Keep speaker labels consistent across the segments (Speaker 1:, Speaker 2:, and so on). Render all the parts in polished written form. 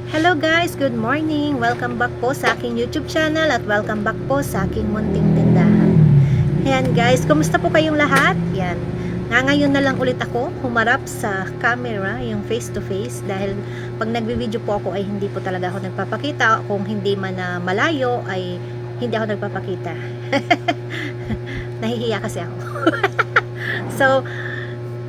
Speaker 1: Hello guys, good morning. Welcome back po sa aking YouTube channel at welcome back po sa aking munting tindahan. Ayan guys, kumusta po kayong lahat? Yan. Ngayon na lang ulit ako humarap sa camera, yung face to face, dahil pag nagbi-video po ako ay hindi po talaga ako nagpapakita. Kung hindi man na malayo ay hindi ako nagpapakita. Nahihiya kasi ako. So,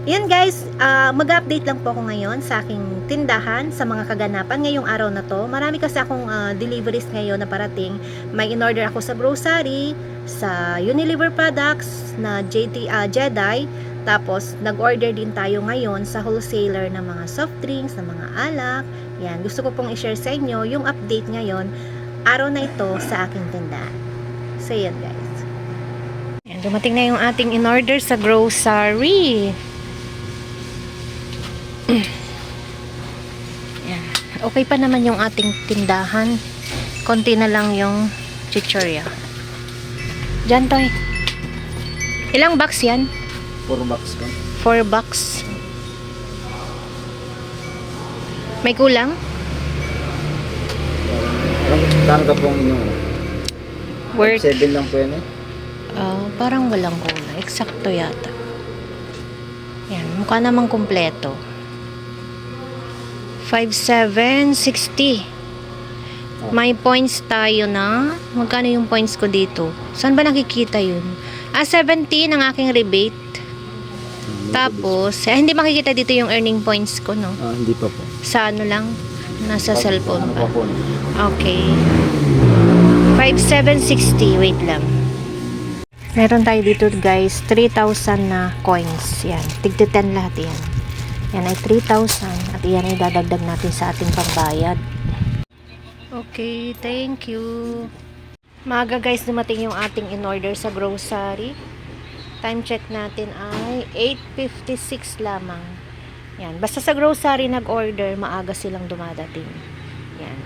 Speaker 1: yan guys, mag-update lang po ako ngayon sa aking tindahan, sa mga kaganapan ngayong araw na to. Marami kasi akong deliveries ngayon na parating. May in-order ako sa grocery, sa Unilever products na Jedi. Tapos nag-order din tayo ngayon sa wholesaler ng mga soft drinks, ng mga alak. Yan, gusto ko pong i-share sa inyo yung update ngayon, araw na ito sa aking tindahan. So yan guys. Yan, dumating na yung ating in-order sa grocery. Yan. Okay pa naman yung ating tindahan. Konti na lang yung chichorya. Diyan, Toy. Ilang box yan?
Speaker 2: 4 box ka.
Speaker 1: 4 box. May kulang?
Speaker 2: Tanggap po ang inyong
Speaker 1: Worth.
Speaker 2: 7 lang po yan eh.
Speaker 1: Parang walang kulang. Eksakto yata. Yan. Mukha namang kumpleto. 5,760. May points tayo na. Magkano yung points ko dito? Saan ba nakikita yun? 17 ang aking rebate. Tapos, hindi makikita dito yung earning points ko, no?
Speaker 2: Hindi pa po.
Speaker 1: Sa ano lang? Nasa cellphone
Speaker 2: Ano
Speaker 1: pa.
Speaker 2: pa po?
Speaker 1: Okay. 5,760. Wait lang. Meron tayo dito, guys. 3,000 na coins. Yan. Tigti 10 lahat yan. Yan ay 3,000 at iyan ay dadagdag natin sa ating pambayad. Okay, thank you. Maaga guys, dumating yung ating in-order sa grocery. Time check natin ay 8:56 lamang. Yan, basta sa grocery nag-order, maaga silang dumadating. Yan.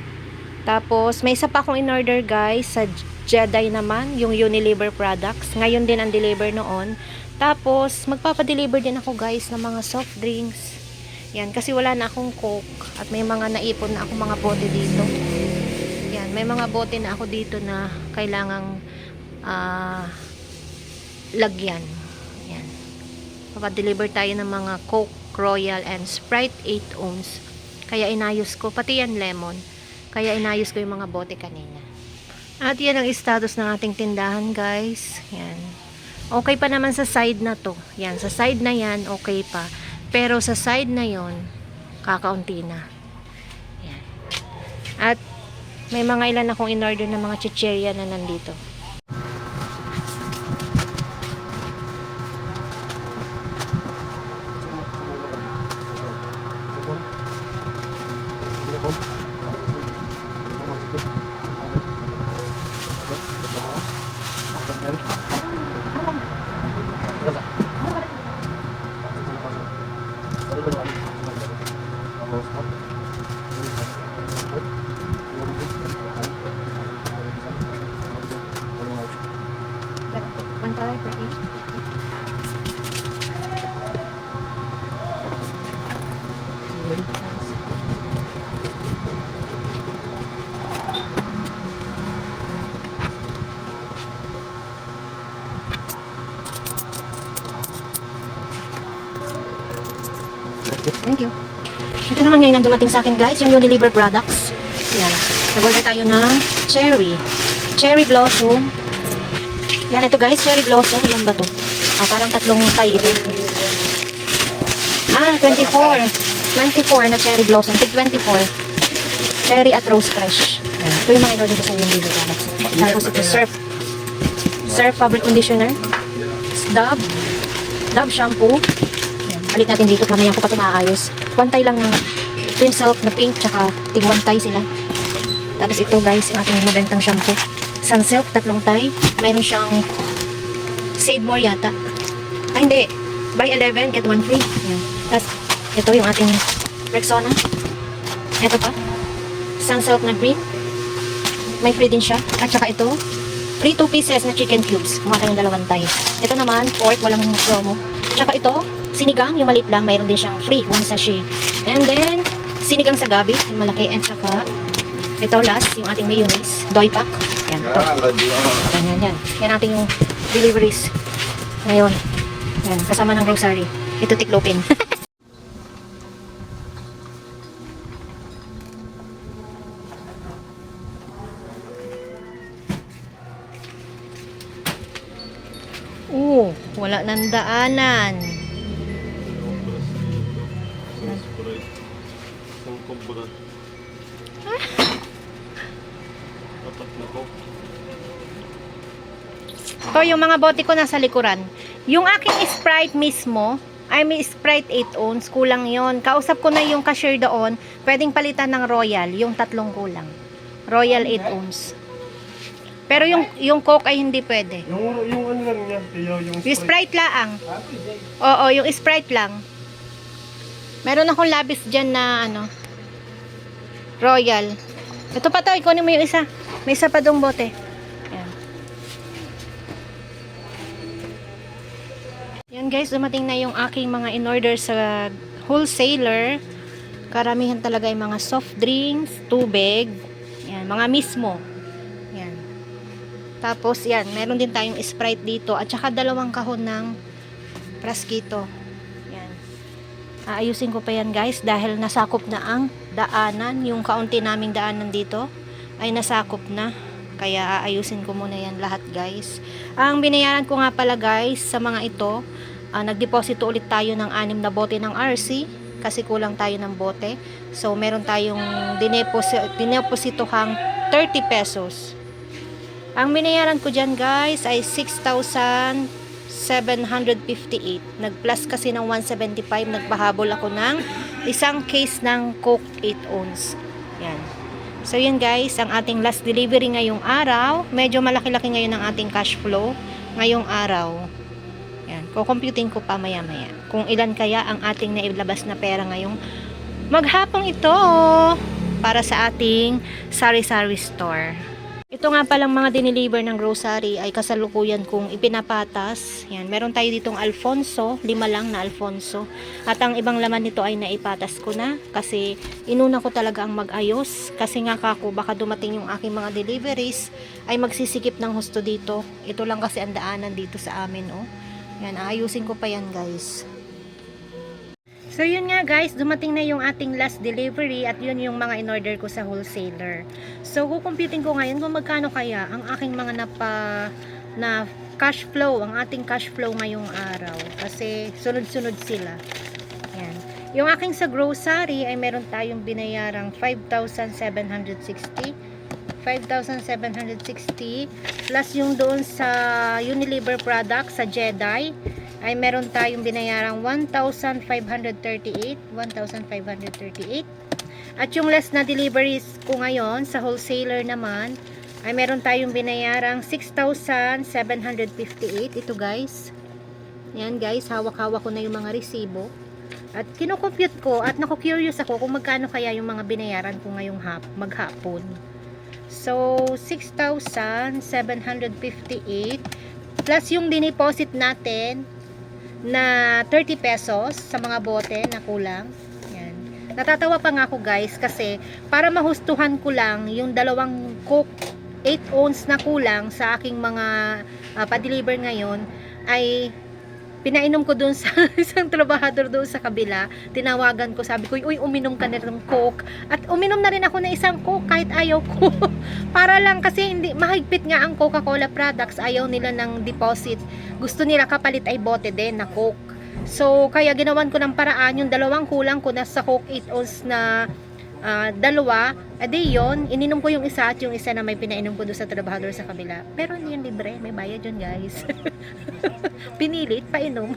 Speaker 1: Tapos, may isa pa akong in-order guys sa Jedi naman, yung Unilever products. Ngayon din ang deliver noon. Tapos, magpapadeliver din ako guys ng mga soft drinks. Yan, kasi wala na akong Coke at may mga naipon na akong mga bote dito. Yan, may mga bote na ako dito na kailangang lagyan. Yan. Papadeliver tayo ng mga Coke, Royal, and Sprite 8 ounce. Kaya inayos ko, pati yan lemon. Kaya inayos ko yung mga bote kanina. At yan ang status ng ating tindahan guys. Yan. Okay pa naman sa side na to. Yan, sa side na yan, okay pa. Pero sa side na yon, kakaunti na. Yan. At may mga ilan akong in-order ng mga chichirya na nandito. $1 per each. Thank you. Ito naman ngayon ang dumating sa akin guys, yung Unilever products. Yan. Nag-order tayo ng Cherry Blossom. Yan, ito guys, Cherry Blossom. Yan ba to? Parang tatlong tay ito. 24. 24 na Cherry Blossom. Tig 24. Cherry at Rose Fresh. Yan. Ito yung mga in-order ko sa Unilever products. Tapos ito, Surf Fabric Conditioner. Dove Shampoo. Palit natin dito, mamaya ko pa ito maayos. One tie lang ng Twin Silk na pink, tsaka tig one tie sila. Tapos ito guys, yung ating mabentang shampoo. Sun Silk, tatlong tie. Mayroon siyang Save More yata. Hindi. Buy 11, get 1 free. Yan. Tapos, ito yung ating Rexona. Ito pa. Sun Silk na green. May free din siya. At saka ito, free 2 pieces na chicken cubes. Mga kanyang dalawang tie. Ito naman, pork, walang promo. Tsaka ito, sinigang, yung maliit lang, mayroon din siyang free, 1 sachet. And then, sinigang sa gabi, yung malaki, and saka ito last, yung ating mayonnaise, doy pack. Yan, ito. Yan. Yan ating yung deliveries. Ngayon. Yan, kasama ng grocery. Ito tiklopin. Wala nang daanan. Ito yung mga bote ko nasa likuran. Yung aking Sprite mismo, ay may Sprite 8 ounce, kulang yon. Kausap ko na yung cashier doon, pwedeng palitan ng Royal, yung tatlong kulang. Royal 8 ounce. Pero yung Coke ay hindi pwede.
Speaker 3: Yung ano lang niya, yung
Speaker 1: Yung Sprite lang. Oo, yung Sprite lang. Meron akong labis dyan na ano, Royal. Ito pa to, ikunin mo yung isa. May isa pa dong bote. Yan. Yan guys, dumating na yung aking mga in-order sa wholesaler. Karamihan talaga yung mga soft drinks, tubig. Yan, mga mismo. Yan. Tapos yan, meron din tayong Sprite dito at saka 2 kahon ng praskito. Yan. Aayusin ko pa yan guys dahil nasakop na ang daanan. Yung kaunti naming daanan dito ay nasakop na. Kaya aayusin ko muna yan lahat guys. Ang binayaran ko nga pala guys sa mga ito, nagdeposito ulit tayo ng 6 na bote ng RC kasi kulang tayo ng bote. So meron tayong dinepositohang 30 pesos. Ang binayaran ko dyan guys ay 6,758. Nag-plus kasi ng 175. Nagpahabol ako ng isang case ng Coke 8 ounce. Yan. So yun guys, ang ating last delivery ngayong araw. Medyo malaki-laki ngayon ang ating cash flow ngayong araw. Yan. Kukomputing ko pa maya-maya. Kung ilan kaya ang ating nailabas na pera ngayong maghapong ito para sa ating sari-sari store. Ito nga palang mga dineliver ng grocery ay kasalukuyan kong ipinapatas. Yan, meron tayo ditong Alfonso, 5 lang na Alfonso. At ang ibang laman nito ay naipatas ko na kasi inuna ko talaga ang mag-ayos. Kasi nga kako, baka dumating yung aking mga deliveries ay magsisikip ng husto dito. Ito lang kasi ang daanan dito sa amin. Oh. Yan, ayusin ko pa yan guys. So yun nga guys, dumating na yung ating last delivery at yun yung mga in-order ko sa wholesaler. So kukumputin ko ngayon kung magkano kaya ang aking mga na cash flow, ang ating cash flow ngayong araw. Kasi sunod-sunod sila. Yan. Yung aking sa grocery ay meron tayong binayarang 5,760. 5,760 plus yung doon sa Unilever product sa Jedi ay meron tayong binayarang 1,538 at yung less na deliveries ko ngayon sa wholesaler naman ay meron tayong binayarang 6,758. Ito guys, yan guys, hawak-hawak ko na yung mga resibo at kinocompute ko at naku-curious ako kung magkano kaya yung mga binayaran ko ngayong maghapon. So 6,758 plus yung dineposit natin na 30 pesos sa mga bote na kulang. Yan. Natatawa pa nga ako guys kasi para mahustuhan ko lang yung 2 Coke 8 ounce na kulang sa aking mga pa-deliver ngayon ay pinainom ko dun sa isang trabahador doon sa kabila. Tinawagan ko, sabi ko, uy, uminom ka na ng Coke. At uminom na rin ako ng isang Coke kahit ayaw ko. Para lang kasi hindi, mahigpit nga ang Coca-Cola products. Ayaw nila ng deposit. Gusto nila kapalit ay bote din na Coke. So, kaya ginawan ko ng paraan. Yung 2 kulang ko na sa Coke 8 ounce na 2, edi yun, ininom ko yung isa at yung isa na may pinainom ko doon sa trabahador sa kabila. Pero hindi yun libre, may bayad yun guys. Pinilit, painom.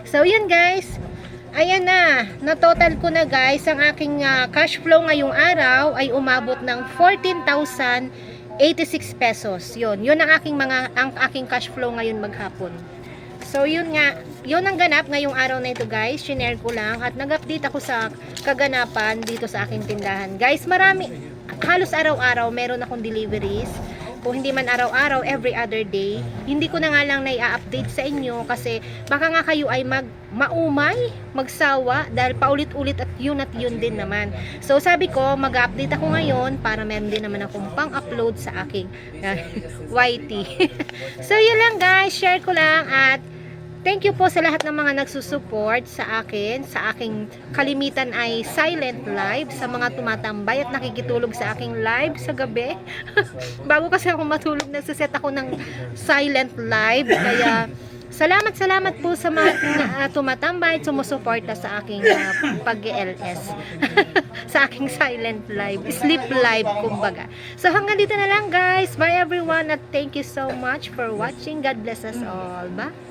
Speaker 1: So yun guys, ayan na total ko na guys, ang aking cash flow ngayong araw ay umabot ng 14,086 pesos. Yun ang aking cash flow ngayon maghapon. So yun nga, yun ang ganap ngayong araw na ito guys. Shinare ko lang at nag-update ako sa kaganapan dito sa aking tindahan. Guys, marami, halos araw-araw meron akong deliveries kung hindi man araw-araw, every other day. Hindi ko na nga lang na-update sa inyo kasi baka nga kayo ay maumay, magsawa dahil paulit-ulit at yun din naman. So sabi ko, mag-update ako ngayon para meron din naman akong pang-upload sa aking YT. So yun lang guys, share ko lang at thank you po sa lahat ng mga nagsusupport sa akin, sa aking kalimitan ay silent live, sa mga tumatambay at nakikitulog sa aking live sa gabi. Bago kasi ako matulog, nagsiset ako ng silent live. Kaya salamat po sa mga tumatambay at sumusuporta sa aking pag-LS. Sa aking silent live, sleep live kumbaga. So hanggang dito na lang guys. Bye everyone at thank you so much for watching. God bless us all. Bye!